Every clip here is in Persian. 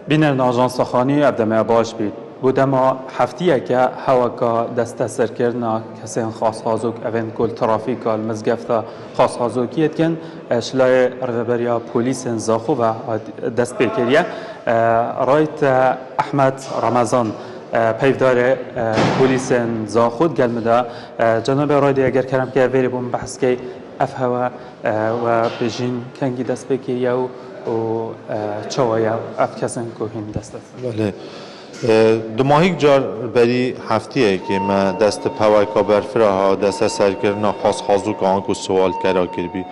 بینر آژانس خانی ابدمه باش بید بوده ما هفتیه که هوا که دست سر کردن کسین خاص هازوک اوین کل ترافیک المزگفت خاص هازوکیت کن شلای رهبریا پلیس زاخو و دست بکریه رایت احمد رمضان پیفدار پلیس زاخود گل مده جناب رایدی اگر کرم که ویری بوم بحث که اف هوا و بجین کنگی دست بکریه و چوایا اف کسین کوهین دست بله دماهیک جار بری هفتیه که ما دست پاویکا برفرها دست سرکرنا خاص خازو که آنکو سوال کرا کربی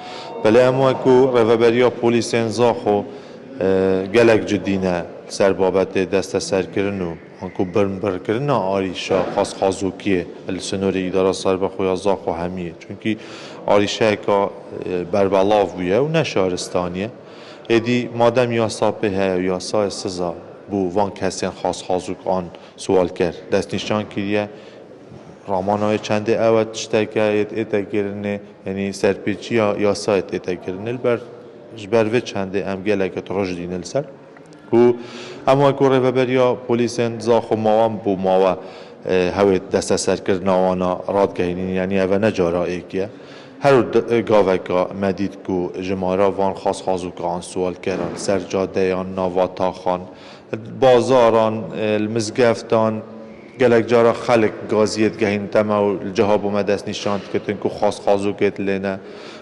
بله اما کو رهبریا پلیس زاخو گلک جدینه سر بابت دست سرکرنو آنکو بر کردن آریشا خاص خازو کیه السنور اداره سر بخویا زاخو همیه چونکی آریشا که بربلاف بیه و نشارستانیه ادی مادم یاسا به یاسا سزا بو وان کسین خاص خازوک آن سوال کرد دست نشان کریه رامانای چند اوت تشتکه اتگرنه یعنی سرپیچی یاسا اتگرنه البر جبر و چند ام گلک تروج دینل سر و اما کوره ببریا پلیسن زاخو ماوام بو ماوا هویت دست سر کرد نوانا راد گهینین یعنی اوه نجارا ایکیه هر گاوه که مدید کو جمارا وان خاص خازوک آن سوال کردن سر جاده یا نواتا خان بازاران المزگفتان گلک جارا خلق گازیت گهین تما و جهاب اومد دست نشاند کتن کو خاص خازوکت لینه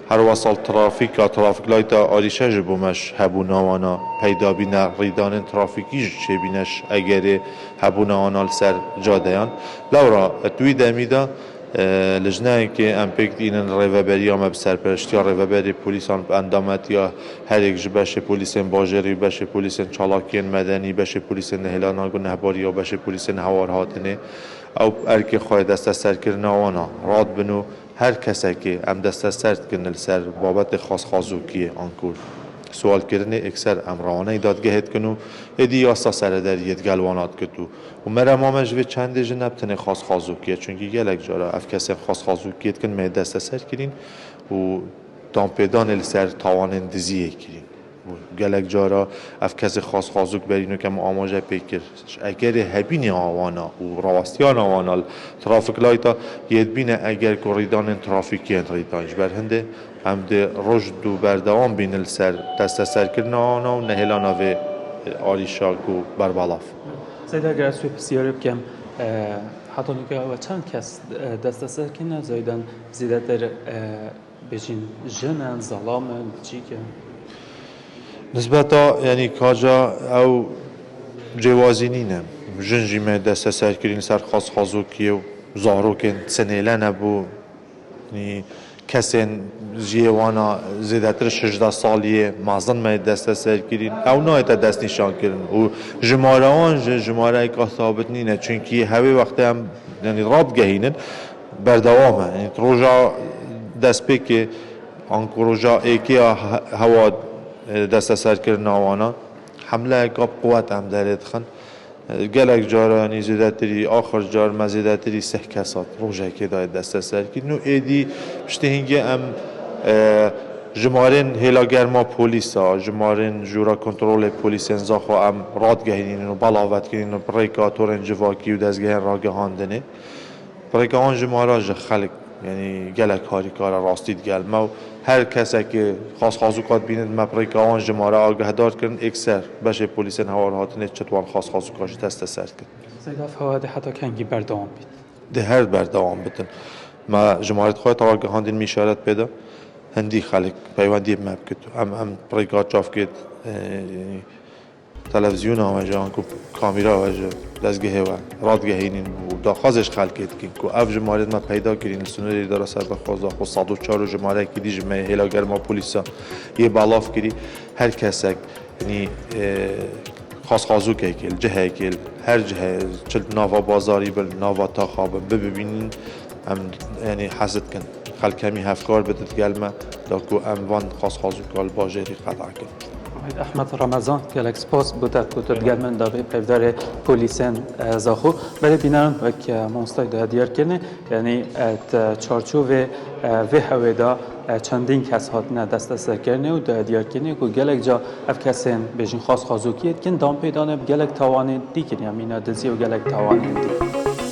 هر وصل ترافیک لایتا آریشه جبومش هبونا وانا پیدا بینه ریدان ترافیکی چه بینش اگر هبونا وانا سر جادهان لورا توی دمیده لجنه که امپیک اینن روابری هم بسر پرشتی یا روابری پلیسان اندامت یا هر یک جبهش پلیسان باجری بشه پلیسان چالاکین مدنی بشه پلیسان نهلان آگو نهباری یا بشه پلیسان هوار هاتنه او ارکی خواهد دست سر کردن آوانا راد بنو هر کسی که ام دست سر کردن سر بابت خاص خازوکیه آنکور سوال کردن اکثر امرانه دادگهت کنو ادی یاسا سر دریت گلوانات کتو و مرا مامج و چند جنب تنه خاص خازوکیه چونکی گلک جارا اف کسی خاص خازوکیت کن می دست سر کرین و دامپیدان سر تاوان اندزیه کرین گلک جارا اف کسی خاص خازوک برینو که آماجه پیکر اگر هبین آوانا و راستیان آوانا ترافیک لایتا ید بینه اگر کوریدان ترافیکی ریدانش بر هنده هم ده رشد و بردوام بین سر دست سر کردن آنا و نهلانا و آریشاک و بربالاف زیاد اگر از بسیاری بکم حتی نکه و چند کس دست سر کنه زیادن زیاده در بجین جنن ظلامن چی که نسبتا یعنی کاجا او جوازی نینه جنجی می دست سر کردن سر خاص خازوکی و زارو کن سنیله نبو یعنی کسین جیوانا زیادتر 16 سالیه مازن می دست سر کردن او نایت دست نشان کردن و جماره آن جماره که ثابت نینه چونکی هوی وقتی هم یعنی راد گهینن بردوامه یعنی روزا دست پیک آنکو روزا ایکی هوا دست سر کردن آوانا حمله که قوت هم دارد خن گلک جارانی زیادتری آخر جار مزیدتری 3 کسات روزه که داید دست سر کرد نو ایدی پشت هنگی ام جمارن هلاگرما پولیسا جمارن جورا کنترل پولیس انزاخو ام راد گهینین و بلاوت کنین و پریکاتورن جواکی و دزگهن را گهاندنه پریکان جماراج خلق یعنی گلک هاری کار راستید گل ما هر کسی که خاص خازوکات بیند ما پریکان جماره آگهدار کردن اکثر بشه پلیسن هوار هاتنه چطور خاص خازوکاش دست سر کرد زیاد فواده حتی کنگی بردوام بید ده هر بردوام بدن ما جمهوریت خواهد آگهاندین میشارت پیدا هندی خلق پیوندی مب کتو ام پریکات چاف کت تلویزیون آمجا انکو کامیرا آمجا دزگه و رادگهینین و داخازش خلق کت کن که اف جمهوریت ما پیدا کردین سنوری داره سر بخوازا خود 104 جمهوری که دی جمعه هلاگر ما پولیسا یه بالاف کردی هر کسک یعنی خاص خازو که کل جه کل هر جه چل ناوا بازاری بل ناوا تا خواب ببینین ام یعنی حسد کن خلق کمی هفکار بدت گلمه داکو ام وان خاص خازو کال باجری قطع کن احمد رمضان گلک سپاس بوده که گرمن داره پیدار پلیسن زاخو برای بینان و که مونستای ده دیار کنه یعنی چارچوب و هویدا چندین کس هات نه دست سرکرنه و ده دیار کنه که گلک جا اف کسین بیشین خاص خازوکیت کن دام پیدانه گلک توانه دی کنه یعنی دزی و گلک توانه دی